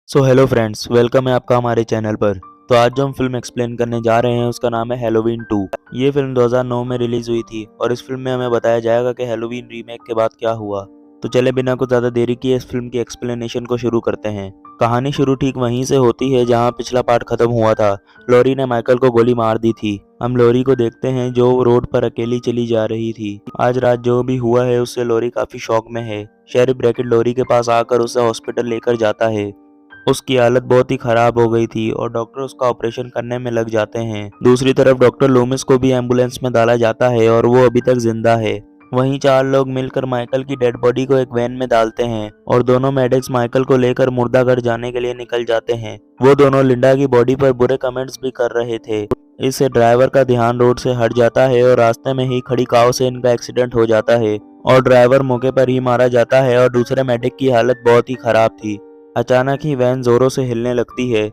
So hello friends, welcome है आपका हमारे चैनल पर। तो आज जो हम फिल्म एक्सप्लेन करने जा रहे हैं उसका नाम है हैलोवीन 2। ये फिल्म 2009 में रिलीज हुई थी और इस फिल्म में हमें बताया जाएगा कि हैलोवीन रीमेक के बाद क्या हुआ। तो चले बिना कुछ ज़्यादा देरी किए इस फिल्म की एक्सप्लेनेशन को शुरू करते हैं। कहानी शुरू ठीक वहीं से होती है जहाँ पिछला पार्ट खत्म हुआ था। लॉरी ने माइकल को गोली मार दी थी। हम लॉरी को देखते हैं जो रोड पर अकेली चली जा रही थी। आज रात जो भी हुआ है उससे लॉरी काफी शॉक में है। शेरिफ ब्रैकेट लॉरी के पास आकर उसे हॉस्पिटल लेकर जाता है। उसकी हालत बहुत ही खराब हो गई थी और डॉक्टर उसका ऑपरेशन करने में लग जाते हैं। दूसरी तरफ डॉक्टर लूमिस को भी एम्बुलेंस में डाला जाता है और वो अभी तक जिंदा है। वहीं चार लोग मिलकर माइकल की डेड बॉडी को एक वैन में डालते हैं और दोनों मेडिक्स माइकल को लेकर मुर्दाघर जाने के लिए निकल जाते हैं। वो दोनों लिंडा की बॉडी पर बुरे कमेंट्स भी कर रहे थे। इससे ड्राइवर का ध्यान रोड से हट जाता है और रास्ते में ही खड़ी काव से इनका एक्सीडेंट हो जाता है और ड्राइवर मौके पर ही मारा जाता है और दूसरे मेडिक की हालत बहुत ही खराब थी। अचानक ही वैन जोरों से हिलने लगती है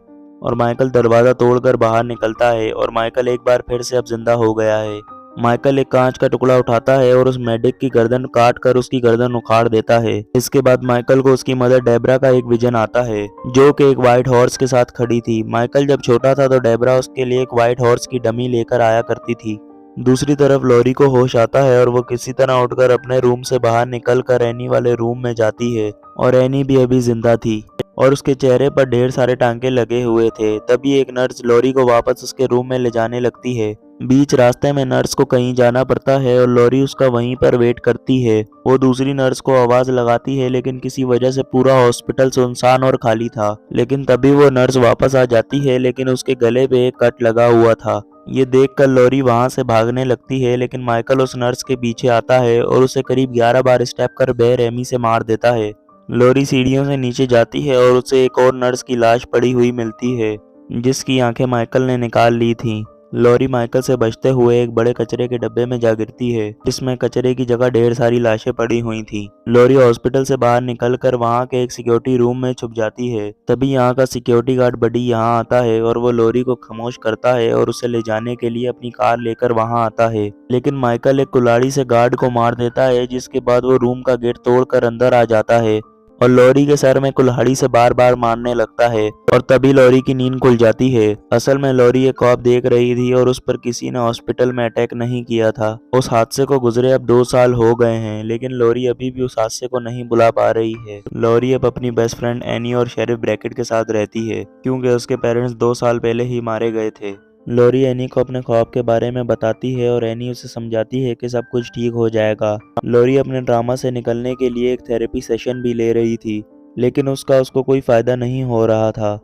और माइकल दरवाजा तोड़कर बाहर निकलता है और माइकल एक बार फिर से अब जिंदा हो गया है। माइकल एक कांच का टुकड़ा उठाता है और उस मेडिक की गर्दन काट कर उसकी गर्दन उखाड़ देता है। इसके बाद माइकल को उसकी मदर डेबरा का एक विजन आता है जो कि एक व्हाइट हॉर्स के साथ खड़ी थी। माइकल जब छोटा था तो डेबरा उसके लिए एक व्हाइट हॉर्स की डमी लेकर आया करती थी। दूसरी तरफ लॉरी को होश आता है और वो किसी तरह उठकर अपने रूम से बाहर निकल कर एनी वाले रूम में जाती है और एनी भी अभी जिंदा थी और उसके चेहरे पर ढेर सारे टांके लगे हुए थे। तभी एक नर्स लॉरी को वापस उसके रूम में ले जाने लगती है। बीच रास्ते में नर्स को कहीं जाना पड़ता है और लॉरी उसका वहीं पर वेट करती है। वो दूसरी नर्स को आवाज लगाती है लेकिन किसी वजह से पूरा हॉस्पिटल सुनसान और खाली था। लेकिन तभी वो नर्स वापस आ जाती है लेकिन उसके गले पे एक कट लगा हुआ था। ये देखकर लॉरी वहां से भागने लगती है लेकिन माइकल उस नर्स के पीछे आता है और उसे करीब 11 बार स्टेप कर बेरहमी से मार देता है। लॉरी सीढ़ियों से नीचे जाती है और उसे एक और नर्स की लाश पड़ी हुई मिलती है जिसकी आंखें माइकल ने निकाल ली थीं। लॉरी माइकल से बचते हुए एक बड़े कचरे के डब्बे में जा गिरती है जिसमें कचरे की जगह ढेर सारी लाशें पड़ी हुई थीं। लॉरी हॉस्पिटल से बाहर निकलकर वहां के एक सिक्योरिटी रूम में छुप जाती है। तभी यहाँ का सिक्योरिटी गार्ड बडी यहाँ आता है और वो लॉरी को खामोश करता है और उसे ले जाने के लिए अपनी कार लेकर वहां आता है। लेकिन माइकल एक कुल्हाड़ी से गार्ड को मार देता है जिसके बाद वो रूम का गेट तोड़कर अंदर आ जाता है और लॉरी के सर में कुल्हाड़ी से बार बार मारने लगता है और तभी लॉरी की नींद खुल जाती है। असल में लॉरी एक ख्वाब देख रही थी और उस पर किसी ने हॉस्पिटल में अटैक नहीं किया था। उस हादसे को गुजरे अब 2 साल हो गए हैं लेकिन लॉरी अभी भी उस हादसे को नहीं भुला पा रही है। लॉरी अब अपनी बेस्ट फ्रेंड एनी और शेरिफ ब्रैकेट के साथ रहती है क्योंकि उसके पेरेंट्स 2 साल पहले ही मारे गए थे। लॉरी एनी को अपने ख्वाब के बारे में बताती है और एनी उसे समझाती है कि सब कुछ ठीक हो जाएगा। लॉरी अपने ड्रामा से निकलने के लिए एक थेरेपी सेशन भी ले रही थी लेकिन उसको कोई फायदा नहीं हो रहा था।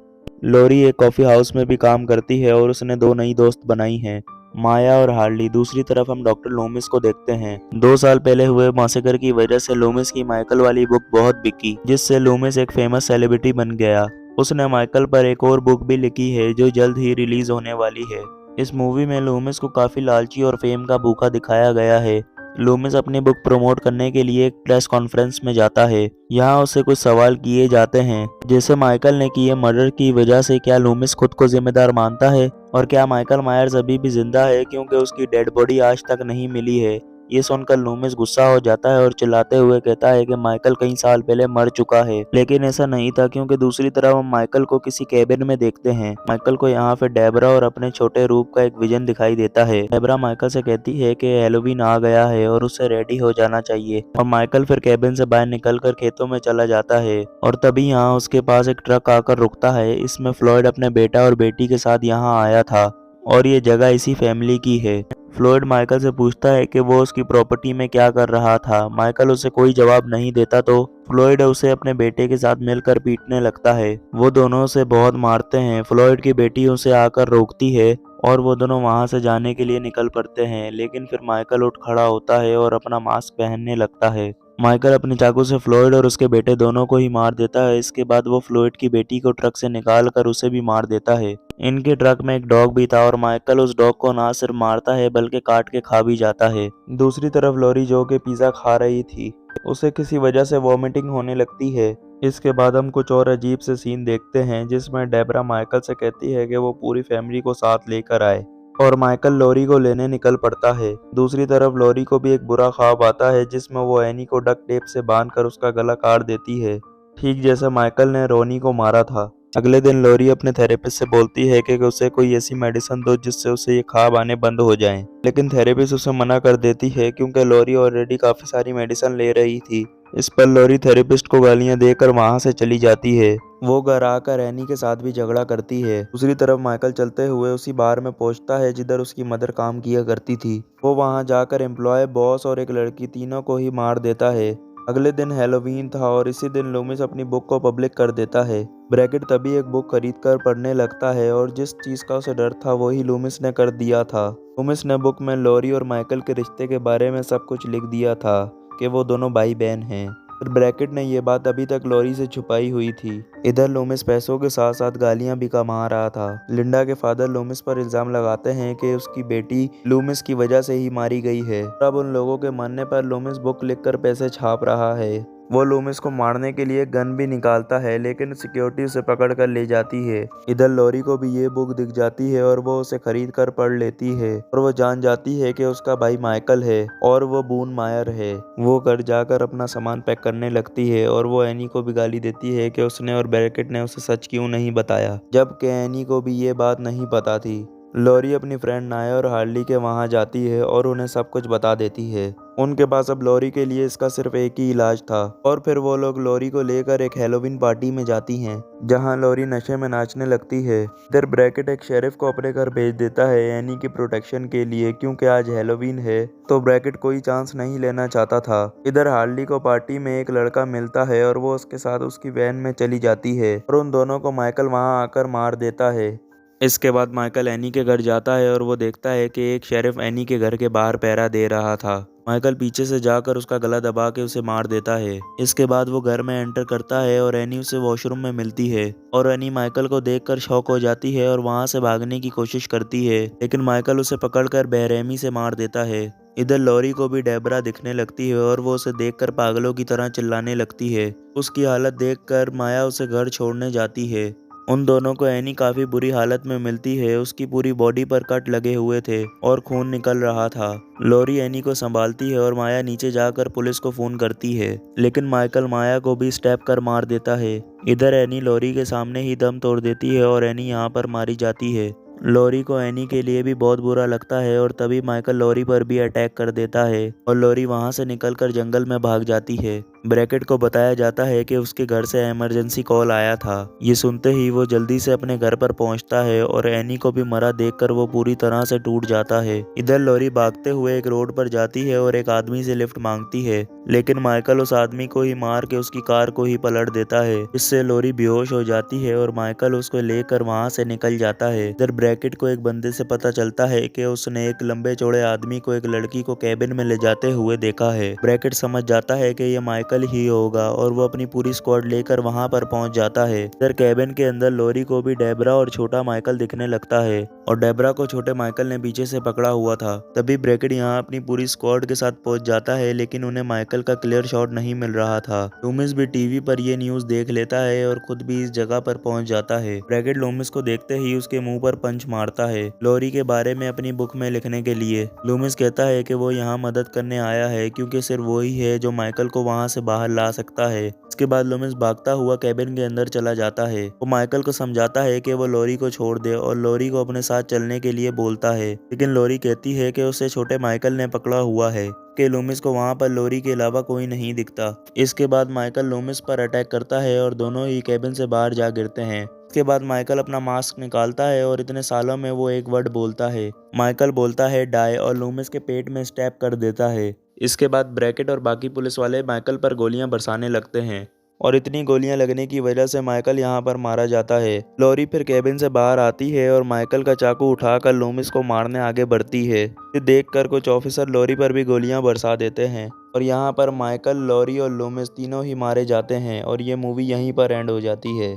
लॉरी एक कॉफी हाउस में भी काम करती है और उसने 2 नई दोस्त बनाई हैं, माया और हार्ली। दूसरी तरफ हम डॉक्टर लूमिस को देखते हैं। 2 साल पहले हुए मासेकर की वजह से लूमिस की माइकल वाली बुक बहुत बिकी जिससे लूमिस एक फेमस सेलिब्रिटी बन गया। उसने माइकल पर एक और बुक भी लिखी है जो जल्द ही रिलीज होने वाली है। इस मूवी में लूमिस को काफी लालची और फेम का भूखा दिखाया गया है। लूमिस अपनी बुक प्रमोट करने के लिए एक प्रेस कॉन्फ्रेंस में जाता है। यहाँ उससे कुछ सवाल किए जाते हैं जैसे माइकल ने किए मर्डर की वजह से क्या लूमिस खुद को जिम्मेदार मानता है और क्या माइकल मायर्स अभी भी जिंदा है क्योंकि उसकी डेड बॉडी आज तक नहीं मिली है। ये सुनकर लूमिस गुस्सा हो जाता है और चिल्लाते हुए कहता है कि माइकल कई साल पहले मर चुका है। लेकिन ऐसा नहीं था क्योंकि दूसरी तरफ हम माइकल को किसी केबिन में देखते हैं। माइकल को यहाँ पे डेबरा और अपने छोटे रूप का एक विजन दिखाई देता है। डेबरा माइकल से कहती है कि हैलोवीन आ गया है और उसे रेडी हो जाना चाहिए और माइकल फिर केबिन से बाहर निकलकर खेतों में चला जाता है और तभी यहाँ उसके पास एक ट्रक आकर रुकता है। इसमें फ्लॉयड अपने बेटा और बेटी के साथ यहाँ आया था और ये जगह इसी फैमिली की है। फ्लॉयड माइकल से पूछता है कि वो उसकी प्रॉपर्टी में क्या कर रहा था। माइकल उसे कोई जवाब नहीं देता तो फ्लॉयड उसे अपने बेटे के साथ मिलकर पीटने लगता है। वो दोनों उसे बहुत मारते हैं। फ्लॉयड की बेटी उसे आकर रोकती है और वो दोनों वहां से जाने के लिए निकल पड़ते हैं लेकिन फिर माइकल उठ खड़ा होता है और अपना मास्क पहनने लगता है। माइकल अपने चाकू से फ्लॉयड और उसके बेटे दोनों को ही मार देता है। इसके बाद वो फ्लॉयड की बेटी को ट्रक से निकाल कर उसे भी मार देता है। इनके ट्रक में एक डॉग भी था और माइकल उस डॉग को ना सिर्फ मारता है बल्कि काट के खा भी जाता है। दूसरी तरफ लॉरी जो कि पिज्जा खा रही थी उसे किसी वजह से वॉमिटिंग होने लगती है। इसके बाद हम कुछ और अजीब से सीन देखते हैं जिसमें डेबरा माइकल से कहती है कि वो पूरी फैमिली को साथ लेकर आए और माइकल लॉरी को लेने निकल पड़ता है। दूसरी तरफ लॉरी को भी एक बुरा ख्वाब आता है जिसमें वो एनी को डक्ट टेप से बांधकर उसका गला काट देती है ठीक जैसे माइकल ने रोनी को मारा था। अगले दिन लॉरी अपने थेरेपिस्ट से बोलती है कि उसे कोई ऐसी मेडिसिन दो जिससे उसे ये ख्वाब आने बंद हो जाएं। लेकिन थेरेपिस्ट उसे मना कर देती है क्योंकि लॉरी ऑलरेडी काफी सारी मेडिसिन ले रही थी। इस पर लॉरी थेरेपिस्ट को गालियां देकर वहां से चली जाती है। वो घर आकर एनी के साथ भी झगड़ा करती है। दूसरी तरफ माइकल चलते हुए उसी बार में पहुंचता है जिधर उसकी मदर काम किया करती थी। वो वहां जाकर एम्प्लॉय, बॉस और एक लड़की तीनों को ही मार देता है। अगले दिन हैलोवीन था और इसी दिन लूमिस अपनी बुक को पब्लिक कर देता है। ब्रैकेट तभी एक बुक खरीदकर पढ़ने लगता है और जिस चीज का उसे डर था वही लूमिस ने कर दिया था। लूमिस ने बुक में लॉरी और माइकल के रिश्ते के बारे में सब कुछ लिख दिया था कि वो दोनों भाई बहन हैं। पर ब्रैकेट ने ये बात अभी तक लॉरी से छुपाई हुई थी। इधर लूमिस पैसों के साथ साथ गालियां भी कमा रहा था। लिंडा के फादर लूमिस पर इल्जाम लगाते हैं कि उसकी बेटी लूमिस की वजह से ही मारी गई है। अब उन लोगों के मानने पर लूमिस बुक लिखकर पैसे छाप रहा है। वो लूमिस को मारने के लिए गन भी निकालता है लेकिन सिक्योरिटी उसे पकड़ कर ले जाती है। इधर लॉरी को भी ये बुक दिख जाती है और वो उसे खरीद कर पढ़ लेती है और वो जान जाती है कि उसका भाई माइकल है और वो बून मायर है। वो घर जाकर अपना सामान पैक करने लगती है और वो एनी को भी गाली देती है कि उसने और ब्रैकेट ने उसे सच क्यों नहीं बताया, जबकि एनी को भी ये बात नहीं पता थी। लॉरी अपनी फ्रेंड नाया और हार्ली के वहां जाती है और उन्हें सब कुछ बता देती है। उनके पास अब लॉरी के लिए इसका सिर्फ एक ही इलाज था और फिर वो लोग लॉरी को लेकर एक हैलोवीन पार्टी में जाती हैं जहां लॉरी नशे में नाचने लगती है। इधर ब्रैकेट एक शेरिफ को अपने घर भेज देता है एनी की प्रोटेक्शन के लिए क्योंकि आज हैलोवीन है तो ब्रैकेट कोई चांस नहीं लेना चाहता था। इधर हार्ली को पार्टी में एक लड़का मिलता है और वो उसके साथ उसकी वैन में चली जाती है और उन दोनों को माइकल वहां आकर मार देता है। इसके बाद माइकल एनी के घर जाता है और वो देखता है कि एक शेरिफ एनी के घर के बाहर पहरा दे रहा था। माइकल पीछे से जाकर उसका गला दबा के उसे मार देता है। इसके बाद वो घर में एंटर करता है और एनी उसे वॉशरूम में मिलती है और एनी माइकल को देखकर शॉक हो जाती है और वहां से भागने की कोशिश करती है लेकिन माइकल उसे पकड़कर बेरहमी से मार देता है। इधर लॉरी को भी डेबरा दिखने लगती है और वो उसे देखकर पागलों की तरह चिल्लाने लगती है। उसकी हालत देखकर माया उसे घर छोड़ने जाती है। उन दोनों को एनी काफी बुरी हालत में मिलती है। उसकी पूरी बॉडी पर कट लगे हुए थे और खून निकल रहा था। लॉरी एनी को संभालती है और माया नीचे जाकर पुलिस को फोन करती है लेकिन माइकल माया को भी स्टैप कर मार देता है। इधर एनी लॉरी के सामने ही दम तोड़ देती है और एनी यहाँ पर मारी जाती है। लॉरी को एनी के लिए भी बहुत बुरा लगता है और तभी माइकल लॉरी पर भी अटैक कर देता है और लॉरी वहां से निकलकर जंगल में भाग जाती है। ब्रैकेट को बताया जाता है कि उसके घर से इमरजेंसी कॉल आया था। ये सुनते ही वो जल्दी से अपने घर पर पहुंचता है और एनी को भी मरा देखकर वो पूरी तरह से टूट जाता है। इधर लॉरी भागते हुए एक रोड पर जाती है और एक आदमी से लिफ्ट मांगती है लेकिन माइकल उस आदमी को ही मार के उसकी कार को ही पलट देता है। इससे लॉरी बेहोश हो जाती है और माइकल उसको लेकर वहां से निकल जाता है। इधर ब्रैकेट को एक बंदे से पता चलता है कि उसने एक लंबे चौड़े आदमी को एक लड़की को कैबिन में ले जाते हुए देखा है। ब्रैकेट समझ जाता है कि ये माइकल ही होगा और वो अपनी पूरी स्क्वाड लेकर वहां पर पहुंच जाता है। इधर कैबिन के अंदर लॉरी को भी डेबरा और छोटा माइकल दिखने लगता है और डेबरा को छोटे माइकल ने पीछे से पकड़ा हुआ था। तभी ब्रैकेट यहाँ अपनी पूरी स्क्वाड के साथ पहुंच जाता है लेकिन उन्हें माइकल का क्लियर शॉट नहीं मिल रहा था। लूमिस भी टीवी पर ये न्यूज देख लेता है और खुद भी इस जगह पर पहुंच जाता है। ब्रैकेट लूमिस को देखते ही उसके मुंह पर पंच मारता है लॉरी के बारे में अपनी बुक में लिखने के लिए। लूमिस कहता है कि वो यहाँ मदद करने आया है क्योंकि सिर्फ वो ही है जो माइकल को वहां से बाहर ला सकता है। इसके बाद लूमिस भागता हुआ कैबिन के अंदर चला जाता है। वो माइकल को समझाता है कि वो लॉरी को छोड़ दे और लॉरी को अपने साथ चलने के लिए बोलता है लेकिन लॉरी कहती है कि उसे छोटे माइकल ने पकड़ा हुआ है कि लूमिस को वहां पर लॉरी के अलावा कोई नहीं दिखता। इसके बाद माइकल लूमिस पर अटैक करता है और दोनों ही कैबिन से बाहर जा गिरते हैं। इसके बाद माइकल अपना मास्क निकालता है और इतने सालों में वो एक वर्ड बोलता है। माइकल बोलता है डाई और लूमिस के पेट में स्टैप कर देता है। इसके बाद ब्रैकेट और बाकी पुलिस वाले माइकल पर गोलियां बरसाने लगते हैं और इतनी गोलियां लगने की वजह से माइकल यहाँ पर मारा जाता है। लॉरी फिर कैबिन से बाहर आती है और माइकल का चाकू उठाकर लूमिस को मारने आगे बढ़ती है। ये देखकर कुछ ऑफिसर लॉरी पर भी गोलियां बरसा देते हैं और यहाँ पर माइकल, लॉरी और लूमिस तीनों ही मारे जाते हैं और ये मूवी यहीं पर एंड हो जाती है।